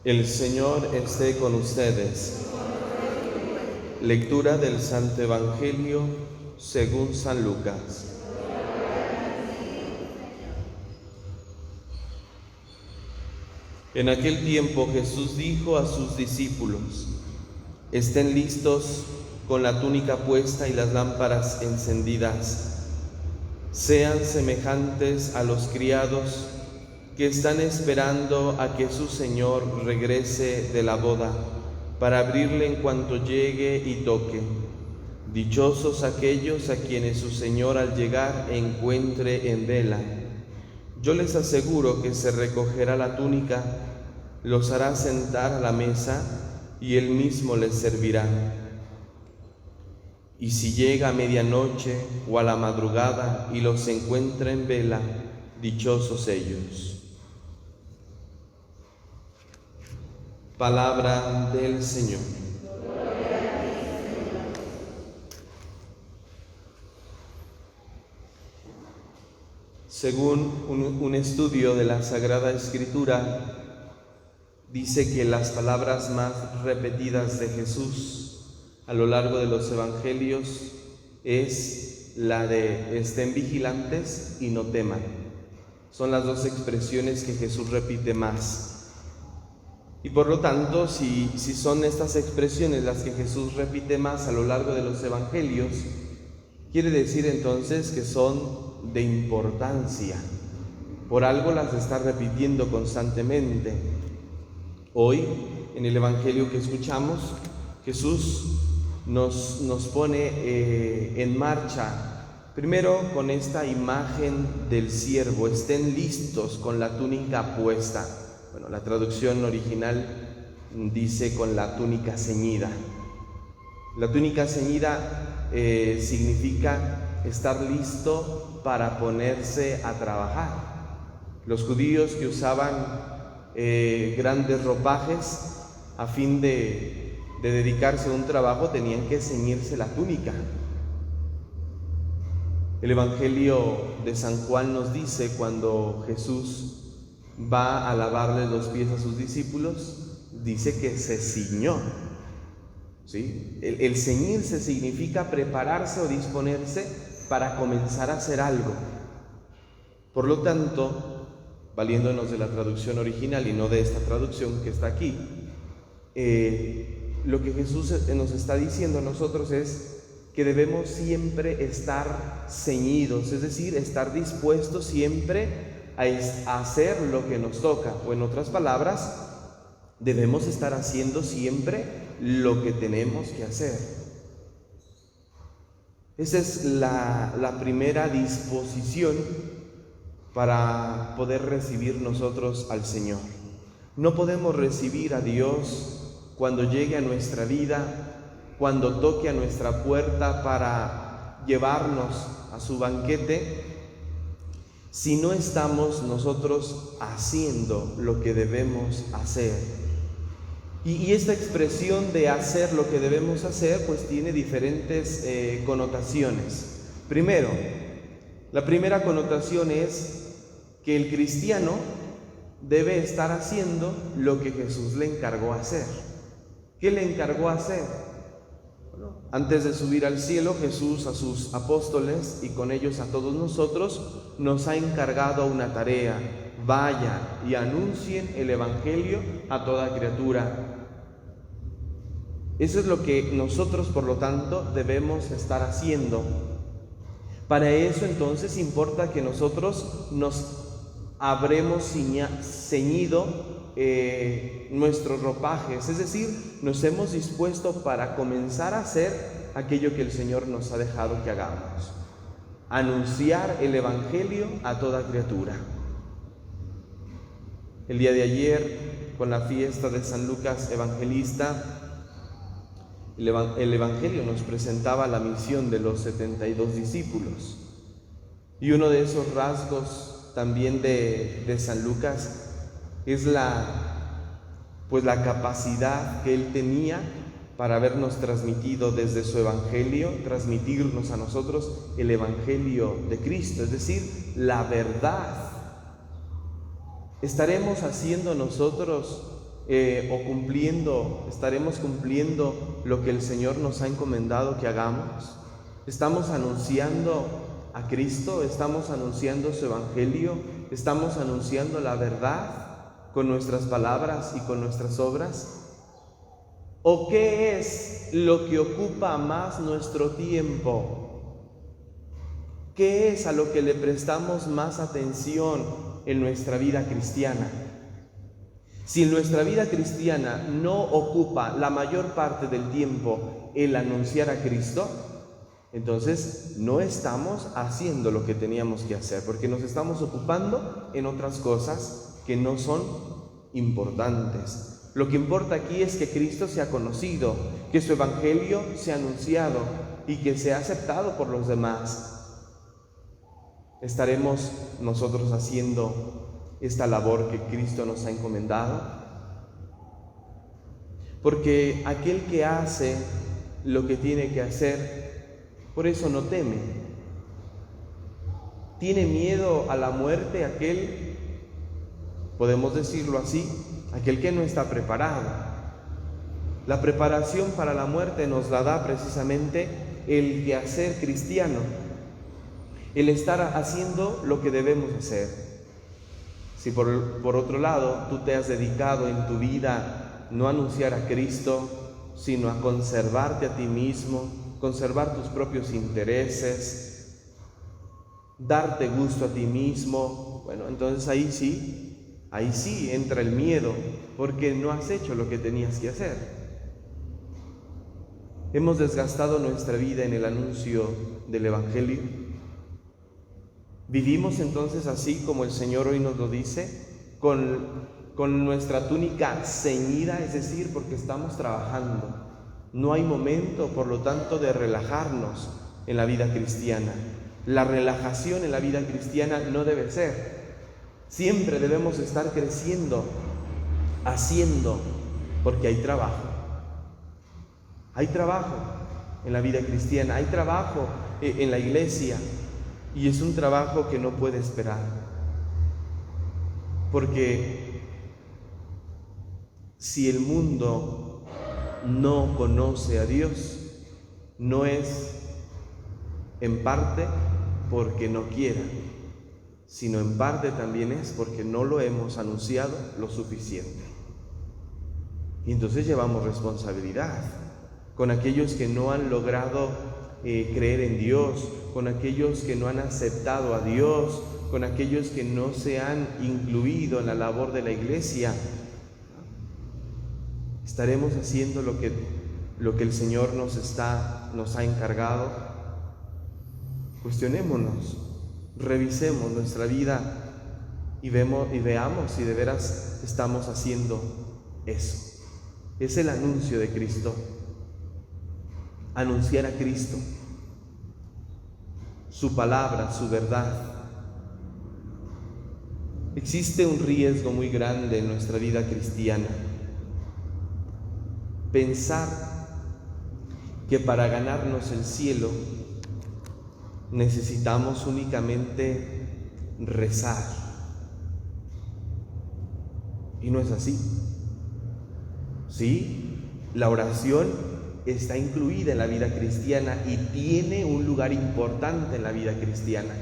El Señor esté con ustedes. Lectura del Santo Evangelio según San Lucas. En aquel tiempo Jesús dijo a sus discípulos: estén listos con la túnica puesta y las lámparas encendidas. Sean semejantes a los criados que están esperando a que su Señor regrese de la boda, para abrirle en cuanto llegue y toque. Dichosos aquellos a quienes su Señor al llegar encuentre en vela. Yo les aseguro que se recogerá la túnica, los hará sentar a la mesa y él mismo les servirá. Y si llega a medianoche o a la madrugada y los encuentra en vela, dichosos ellos. Palabra del Señor. Según un estudio de la Sagrada Escritura, dice que las palabras más repetidas de Jesús a lo largo de los evangelios es la de estén vigilantes y no teman. Son las dos expresiones que Jesús repite más. Y por lo tanto, si son estas expresiones las que Jesús repite más a lo largo de los evangelios, quiere decir entonces que son de importancia. Por algo las está repitiendo constantemente. Hoy, en el evangelio que escuchamos, Jesús nos pone en marcha, primero con esta imagen del siervo: estén listos con la túnica puesta. Bueno, la traducción original dice con la túnica ceñida. La túnica ceñida significa estar listo para ponerse a trabajar. Los judíos que usaban grandes ropajes a fin de dedicarse a un trabajo tenían que ceñirse la túnica. El Evangelio de San Juan nos dice, cuando Jesús va a lavarle los pies a sus discípulos, dice que se ciñó. ¿Sí? El ceñirse significa prepararse o disponerse para comenzar a hacer algo. Por lo tanto, valiéndonos de la traducción original y no de esta traducción que está aquí, lo que Jesús nos está diciendo a nosotros es que debemos siempre estar ceñidos, es decir, estar dispuestos siempre a hacer lo que nos toca, o en otras palabras, debemos estar haciendo siempre lo que tenemos que hacer. Esa es la primera disposición para poder recibir nosotros al Señor. No podemos recibir a Dios cuando llegue a nuestra vida, cuando toque a nuestra puerta para llevarnos a su banquete, si no estamos nosotros haciendo lo que debemos hacer. Y esta expresión de hacer lo que debemos hacer, pues tiene diferentes connotaciones. Primero, la primera connotación es que el cristiano debe estar haciendo lo que Jesús le encargó hacer. ¿Qué le encargó hacer? Antes de subir al cielo, Jesús a sus apóstoles y con ellos a todos nosotros nos ha encargado una tarea: vayan y anuncien el Evangelio a toda criatura. Eso es lo que nosotros, por lo tanto, debemos estar haciendo. Para eso entonces importa que nosotros nos habremos ceñido nuestros ropajes, es decir, nos hemos dispuesto para comenzar a hacer aquello que el Señor nos ha dejado que hagamos: anunciar el Evangelio a toda criatura. El día de ayer, con la fiesta de San Lucas Evangelista, el Evangelio nos presentaba la misión de los 72 discípulos, y uno de esos rasgos también de San Lucas es la capacidad que él tenía para habernos transmitido desde su Evangelio, transmitirnos a nosotros el Evangelio de Cristo, es decir, la verdad. ¿Estaremos haciendo nosotros estaremos cumpliendo lo que el Señor nos ha encomendado que hagamos. Estamos anunciando a Cristo, estamos anunciando su Evangelio, estamos anunciando la verdad con nuestras palabras y con nuestras obras. ¿O qué es lo que ocupa más nuestro tiempo? ¿Qué es a lo que le prestamos más atención en nuestra vida cristiana? Si en nuestra vida cristiana no ocupa la mayor parte del tiempo el anunciar a Cristo, entonces no estamos haciendo lo que teníamos que hacer, porque nos estamos ocupando en otras cosas que no son importantes. Lo que importa aquí es que Cristo sea conocido, que su Evangelio sea anunciado y que sea aceptado por los demás. ¿Estaremos nosotros haciendo esta labor que Cristo nos ha encomendado? Porque aquel que hace lo que tiene que hacer, por eso no teme. ¿Tiene miedo a la muerte aquel, podemos decirlo así, aquel que no está preparado? La preparación para la muerte nos la da precisamente el quehacer cristiano, el estar haciendo lo que debemos hacer. Si por otro lado tú te has dedicado en tu vida no a anunciar a Cristo, sino a conservarte a ti mismo, conservar tus propios intereses, darte gusto a ti mismo, bueno, entonces ahí sí entra el miedo, porque no has hecho lo que tenías que hacer. Hemos desgastado nuestra vida en el anuncio del Evangelio. Vivimos entonces así como el Señor hoy nos lo dice, con nuestra túnica ceñida, es decir, porque estamos trabajando. No hay momento, por lo tanto, de relajarnos en la vida cristiana. La relajación en la vida cristiana no debe ser. Siempre debemos estar creciendo, haciendo, porque hay trabajo. Hay trabajo en la vida cristiana, hay trabajo en la iglesia, y es un trabajo que no puede esperar. Porque si el mundo no conoce a Dios, no es en parte porque no quiera, sino en parte también es porque no lo hemos anunciado lo suficiente. Y entonces llevamos responsabilidad con aquellos que no han logrado creer en Dios, con aquellos que no han aceptado a Dios, con aquellos que no se han incluido en la labor de la iglesia. ¿Estaremos haciendo lo que el Señor nos ha encargado? Cuestionémonos, revisemos nuestra vida y veamos si de veras estamos haciendo eso. Es el anuncio de Cristo. Anunciar a Cristo, su palabra, su verdad. Existe un riesgo muy grande en nuestra vida cristiana. Pensar que para ganarnos el cielo necesitamos únicamente rezar. Y no es así. Sí, la oración está incluida en la vida cristiana y tiene un lugar importante en la vida cristiana.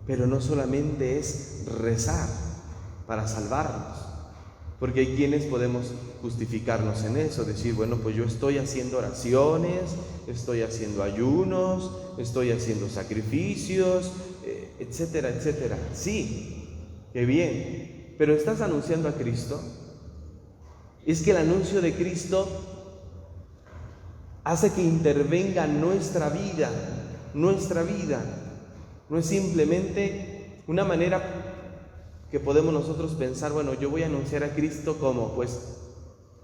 Pero no solamente es rezar para salvarnos, porque hay quienes podemos justificarnos en eso, decir, bueno, pues yo estoy haciendo oraciones, estoy haciendo ayunos, estoy haciendo sacrificios, etcétera, etcétera. Sí, qué bien, pero ¿estás anunciando a Cristo? Es que el anuncio de Cristo hace que intervenga nuestra vida. No es simplemente una manera que podemos nosotros pensar, bueno, yo voy a anunciar a Cristo como, pues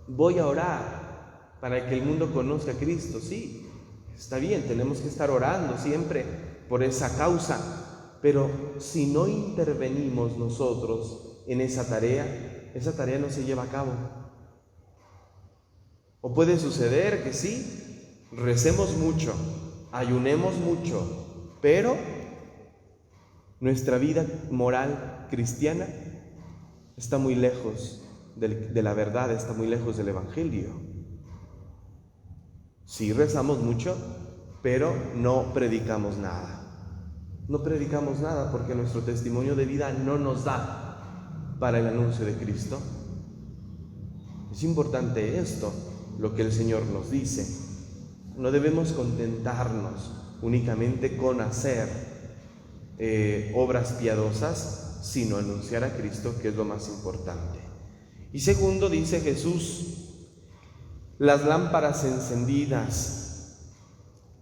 voy a orar para que el mundo conozca a Cristo. Sí, está bien, tenemos que estar orando siempre por esa causa, pero si no intervenimos nosotros en esa tarea no se lleva a cabo. O puede suceder que sí, recemos mucho, ayunemos mucho, pero nuestra vida moral cristiana está muy lejos de la verdad, está muy lejos del Evangelio. Sí rezamos mucho, pero no predicamos nada. No predicamos nada porque nuestro testimonio de vida no nos da para el anuncio de Cristo. Es importante esto, lo que el Señor nos dice. No debemos contentarnos únicamente con hacer obras piadosas, sino anunciar a Cristo, que es lo más importante. Y segundo, dice Jesús, las lámparas encendidas.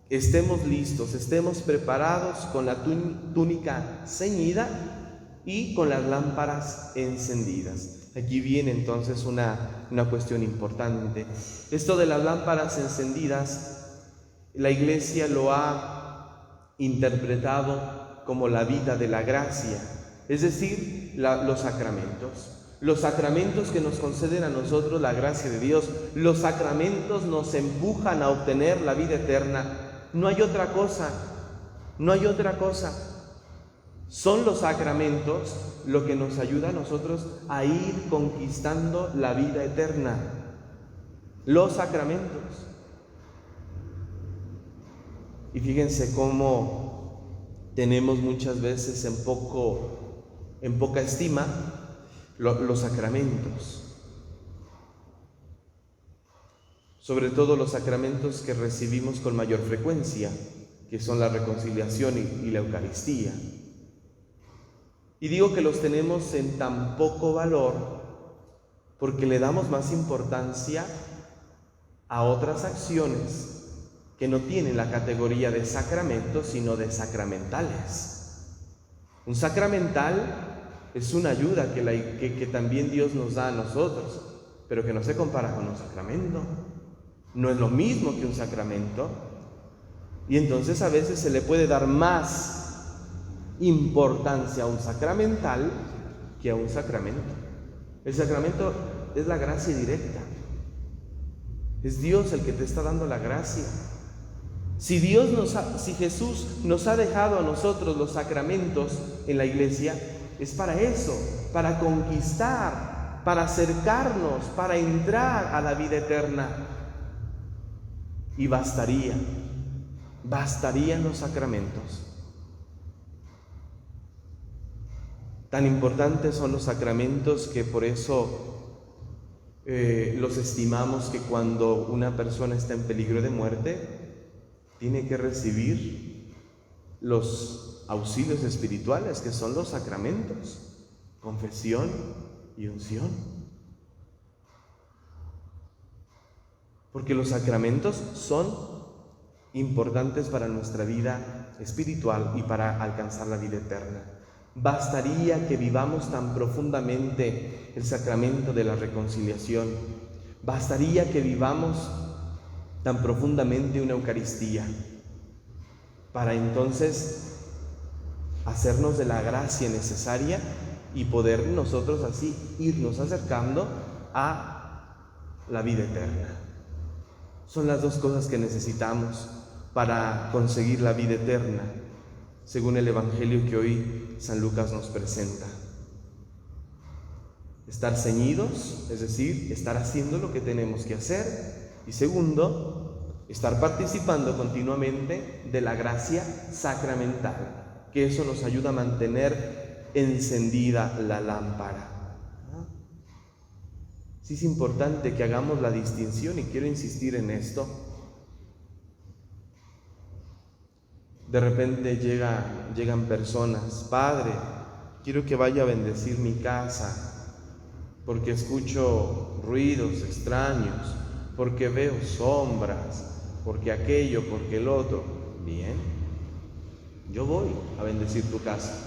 Estemos listos, estemos preparados con la túnica ceñida y con las lámparas encendidas. Aquí viene entonces una cuestión importante. Esto de las lámparas encendidas, la Iglesia lo ha interpretado como la vida de la gracia, es decir, los sacramentos. Los sacramentos que nos conceden a nosotros la gracia de Dios, los sacramentos nos empujan a obtener la vida eterna. No hay otra cosa, no hay otra cosa. Son los sacramentos lo que nos ayuda a nosotros a ir conquistando la vida eterna. Los sacramentos. Y fíjense cómo tenemos muchas veces en poca estima los sacramentos. Sobre todo los sacramentos que recibimos con mayor frecuencia, que son la reconciliación y la Eucaristía. Y digo que los tenemos en tan poco valor porque le damos más importancia a otras acciones que no tienen la categoría de sacramentos, sino de sacramentales. Un sacramental es una ayuda que también Dios nos da a nosotros, pero que no se compara con un sacramento. No es lo mismo que un sacramento, y entonces a veces se le puede dar más importancia a un sacramental que a un sacramento. El sacramento es la gracia directa, es Dios el que te está dando la gracia. Si Jesús nos ha dejado a nosotros los sacramentos en la Iglesia, es para eso, para conquistar, para acercarnos, para entrar a la vida eterna. Y bastarían los sacramentos. Tan importantes son los sacramentos que por eso los estimamos, que cuando una persona está en peligro de muerte, tiene que recibir los auxilios espirituales, que son los sacramentos, confesión y unción. Porque los sacramentos son importantes para nuestra vida espiritual y para alcanzar la vida eterna. Bastaría que vivamos tan profundamente el sacramento de la reconciliación. Bastaría que vivamos tan profundamente una Eucaristía para entonces hacernos de la gracia necesaria y poder nosotros así irnos acercando a la vida eterna. Son las dos cosas que necesitamos para conseguir la vida eterna, según el Evangelio que hoy San Lucas nos presenta. Estar ceñidos, es decir, estar haciendo lo que tenemos que hacer. Y segundo, estar participando continuamente de la gracia sacramental, que eso nos ayuda a mantener encendida la lámpara. Sí es importante que hagamos la distinción, y quiero insistir en esto. De repente llegan personas: Padre, quiero que vaya a bendecir mi casa, porque escucho ruidos extraños, porque veo sombras, porque aquello, porque el otro. Bien, yo voy a bendecir tu casa,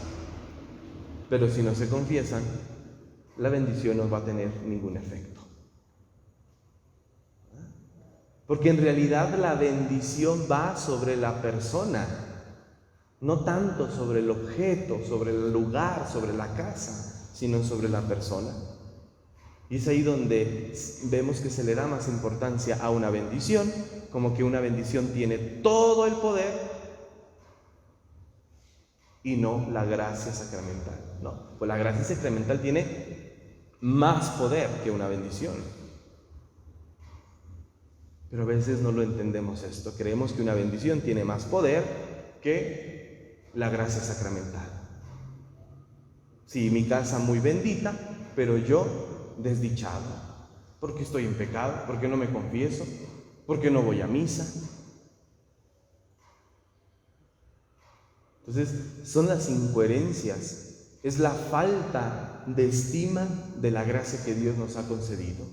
pero si no se confiesan, la bendición no va a tener ningún efecto. Porque en realidad la bendición va sobre la persona, no tanto sobre el objeto, sobre el lugar, sobre la casa, sino sobre la persona. Y es ahí donde vemos que se le da más importancia a una bendición, como que una bendición tiene todo el poder y no la gracia sacramental. No, pues la gracia sacramental tiene más poder que una bendición. Pero a veces no lo entendemos esto. Creemos que una bendición tiene más poder que la gracia sacramental. Sí, mi casa muy bendita, pero yo desdichado. ¿Por qué estoy en pecado? ¿Por qué no me confieso? ¿Por qué no voy a misa? Entonces, son las incoherencias, es la falta de estima de la gracia que Dios nos ha concedido.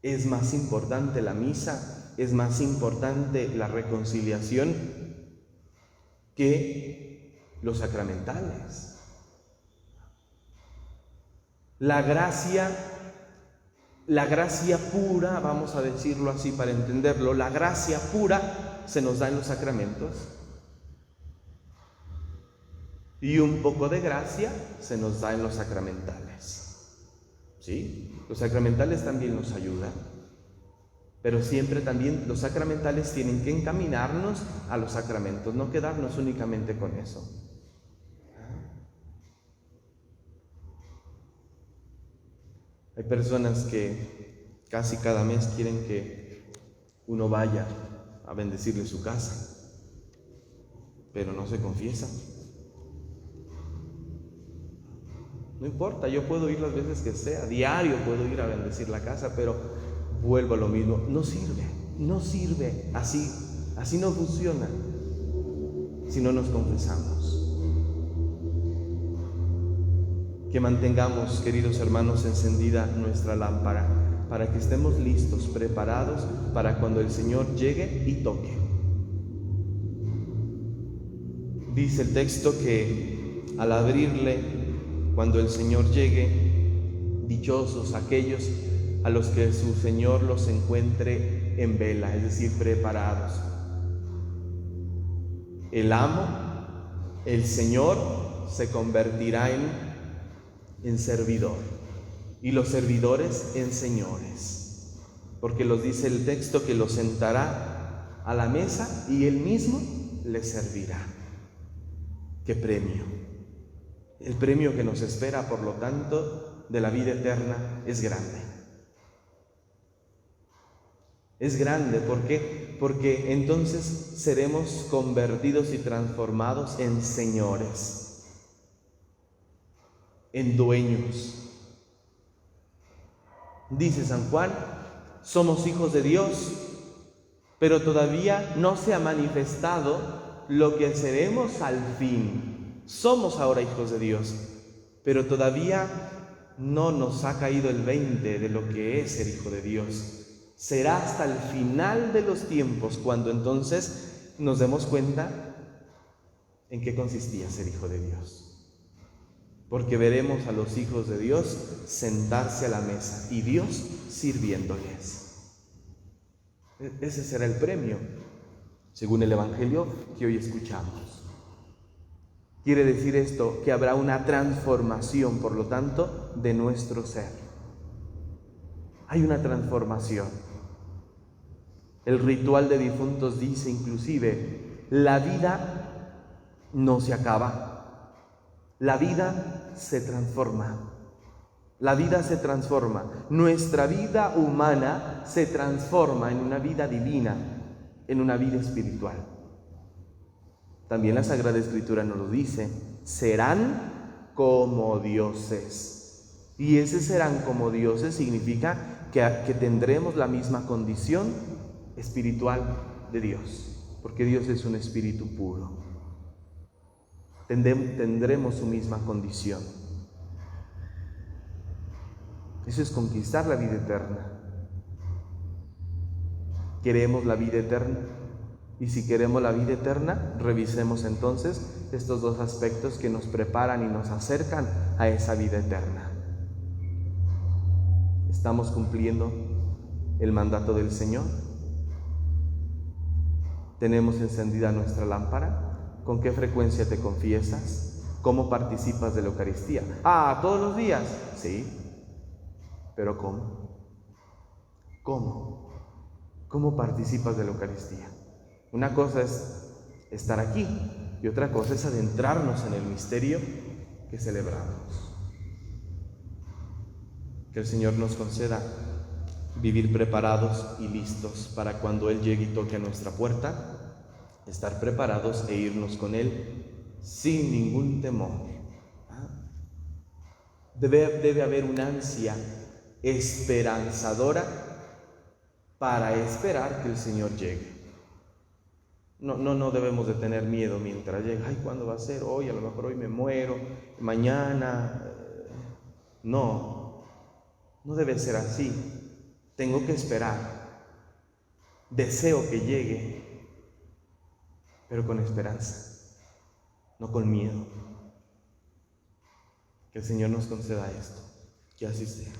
Es más importante la misa, es más importante la reconciliación que los sacramentales. La gracia pura, vamos a decirlo así para entenderlo, la gracia pura se nos da en los sacramentos. Y un poco de gracia se nos da en los sacramentales. ¿Sí? Los sacramentales también nos ayudan. Pero siempre también los sacramentales tienen que encaminarnos a los sacramentos, no quedarnos únicamente con eso. Hay personas que casi cada mes quieren que uno vaya a bendecirle su casa, pero no se confiesan. No importa, yo puedo ir las veces que sea, diario puedo ir a bendecir la casa, pero vuelvo a lo mismo, no sirve, así no funciona si no nos confesamos. Que mantengamos, queridos hermanos, encendida nuestra lámpara, para que estemos listos, preparados para cuando el Señor llegue y toque. Dice el texto que al abrirle, cuando el Señor llegue, dichosos aquellos a los que su Señor los encuentre en vela, es decir, preparados. El amo, el Señor, se convertirá en servidor, y los servidores en señores, porque los dice el texto que los sentará a la mesa y él mismo les servirá. ¡Qué premio! El premio que nos espera, por lo tanto, de la vida eterna es grande. Es grande, ¿por qué? Porque entonces seremos convertidos y transformados en señores, en dueños. Dice San Juan, somos hijos de Dios, pero todavía no se ha manifestado lo que seremos al fin. Somos ahora hijos de Dios, pero todavía no nos ha caído el 20 de lo que es ser hijo de Dios. Será hasta el final de los tiempos cuando entonces nos demos cuenta en qué consistía ser hijo de Dios. Porque veremos a los hijos de Dios sentarse a la mesa y Dios sirviéndoles. Ese será el premio, según el Evangelio que hoy escuchamos. Quiere decir esto que habrá una transformación, por lo tanto, de nuestro ser. Hay una transformación. El ritual de difuntos dice inclusive, la vida no se acaba. La vida se transforma. La vida se transforma. Nuestra vida humana se transforma en una vida divina, en una vida espiritual. También la Sagrada Escritura nos lo dice, serán como dioses. Y ese serán como dioses significa que tendremos la misma condición espiritual de Dios, porque Dios es un espíritu puro. Tendremos su misma condición. Eso es conquistar la vida eterna. ¿Queremos la vida eterna? Y si queremos la vida eterna, revisemos entonces estos dos aspectos que nos preparan y nos acercan a esa vida eterna. ¿Estamos cumpliendo el mandato del Señor? ¿Tenemos encendida nuestra lámpara? ¿Con qué frecuencia te confiesas? ¿Cómo participas de la Eucaristía? ¿Todos los días? Sí. ¿Pero cómo? ¿Cómo? ¿Cómo participas de la Eucaristía? Una cosa es estar aquí y otra cosa es adentrarnos en el misterio que celebramos. Que el Señor nos conceda vivir preparados y listos para cuando Él llegue y toque a nuestra puerta, estar preparados e irnos con Él sin ningún temor. Debe haber una ansia esperanzadora para esperar que el Señor llegue. No debemos de tener miedo mientras llega. Ay, ¿cuándo va a ser? Hoy, a lo mejor hoy me muero, mañana. No debe ser así. Tengo que esperar. Deseo que llegue, pero con esperanza, no con miedo. Que el Señor nos conceda esto. Que así sea.